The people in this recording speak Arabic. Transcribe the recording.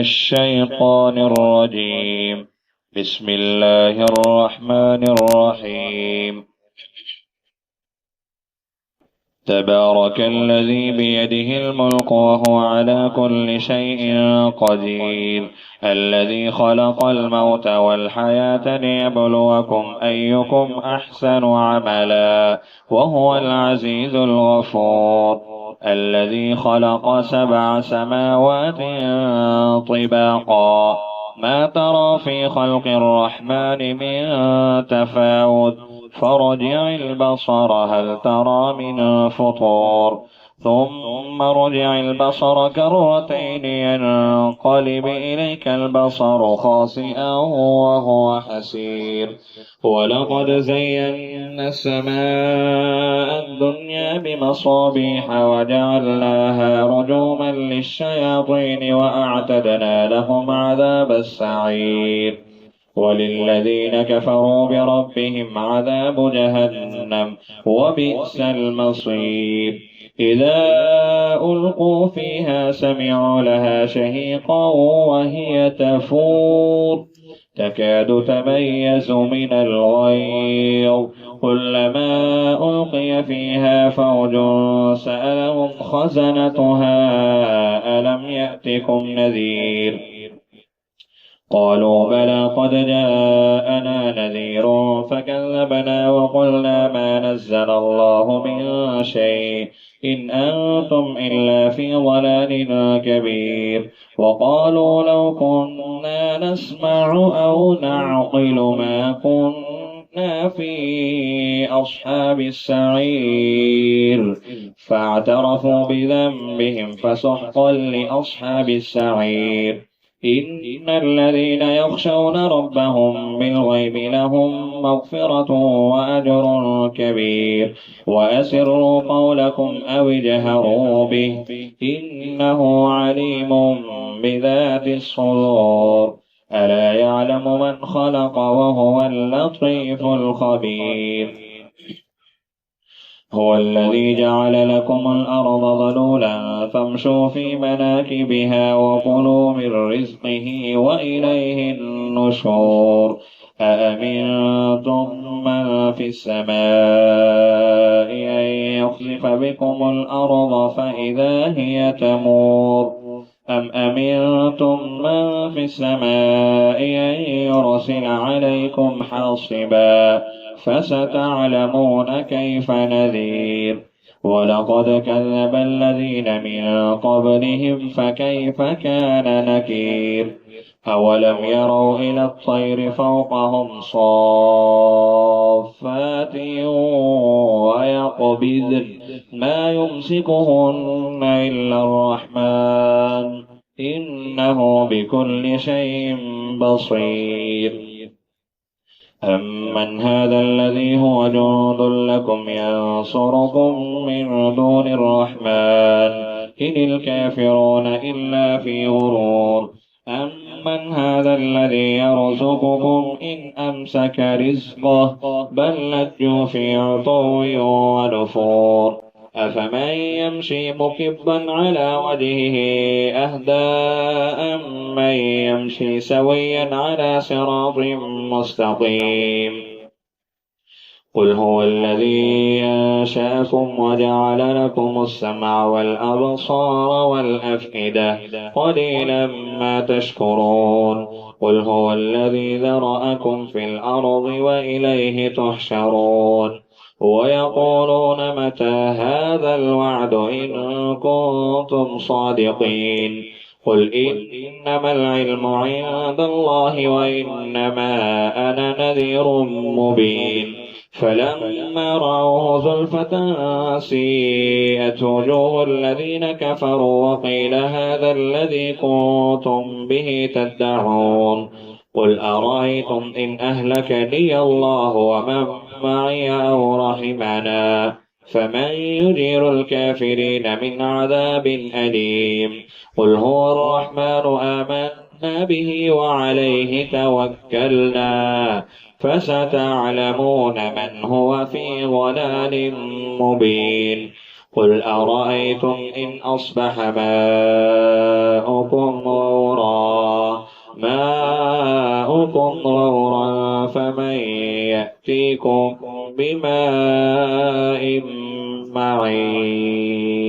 الشيطان الرجيم. بسم الله الرحمن الرحيم. تبارك الذي بيده الملك وهو على كل شيء قدير، الذي خلق الموت والحياة ليبلوكم أيكم أحسن عملا، وهو العزيز الغفور، الذي خلق 7 سماوات طباقا، ما ترى في خلق الرحمن من تفاوت، فرجع البصر هل ترى من فطور، ثم رجع البصر كرتين ينقلب إليك البصر خاسئا وهو حسير. ولقد زينا السماء الدنيا بمصابيح وجعلناها رجوما للشياطين وأعتدنا لهم عذاب السعير. وللذين كفروا بربهم عذاب جهنم وبئس المصير. إذا ألقوا فيها سمعوا لها شهيقا وهي تفور تكاد تميز من الغيظ، كلما ألقي فيها فوج سألهم خزنتها ألم يأتكم نذير، قالوا بلى قد جاءنا نذير فكذبنا وقلنا ما نزل الله من شيء إن أنتم إلا في ضلال كبير. وقالوا لو كنا نسمع أو نعقل ما كنا في أصحاب السعير، فاعترفوا بذنبهم فسحقا لأصحاب السعير. إن الذين يخشون ربهم بالغيب لهم مغفرة وأجر كبير. وأسروا قولكم أو اجهروا به إنه عليم بذات الصدور. ألا يعلم من خلق وهو اللطيف الخبير. هو الذي جعل لكم الأرض ذلولا فامشوا في مناكبها وكلوا من رزقه وإليه النشور. أأمنتم من في السماء أن يخسف بكم الأرض فإذا هي تمور، أم أمنتم من في السماء أن يرسل عليكم حاصبا، فستعلمون كيف نذير. ولقد كذب الذين من قبلهم فكيف كان نكير. أولم يروا إلى الطير فوقهم صافات ويقبضن ما يمسكهن إلا الرحمن إنه بكل شيء بصير. أمن هذا الذي هو جند لكم ينصركم من دون الرحمن إن الكافرون إلا في غرور. أمن هذا الذي يرزقكم إن أمسك رزقه بل لجوا في عتو ونفور. أفمن يمشي مكبا على وجهه أهدى أمن يمشي سويا على صراط مستقيم. قل هو الذي أنشأكم وجعل لكم السمع والأبصار والأفئدة قليلا ما تشكرون. قل هو الذي ذرأكم في الأرض وإليه تحشرون. ويقولون متى هذا الوعد إن كنتم صادقين. قل إنما العلم عند الله وإنما أنا نذير مبين. فلما رأوه زلفة سيئت وجوه الذين كفروا وقيل هذا الذي كنتم به تدعون. قل أرأيتم إن أهلكني الله ومن معي أو رحمنا فمن يجير الكافرين من عذاب أليم. قل هو الرحمن آمنا به وعليه توكلنا فستعلمون من هو في ضلال مبين. قل أرأيتم إن أصبح ماؤكم غورا ماؤكم غورا فمن يأتيكم بماء معين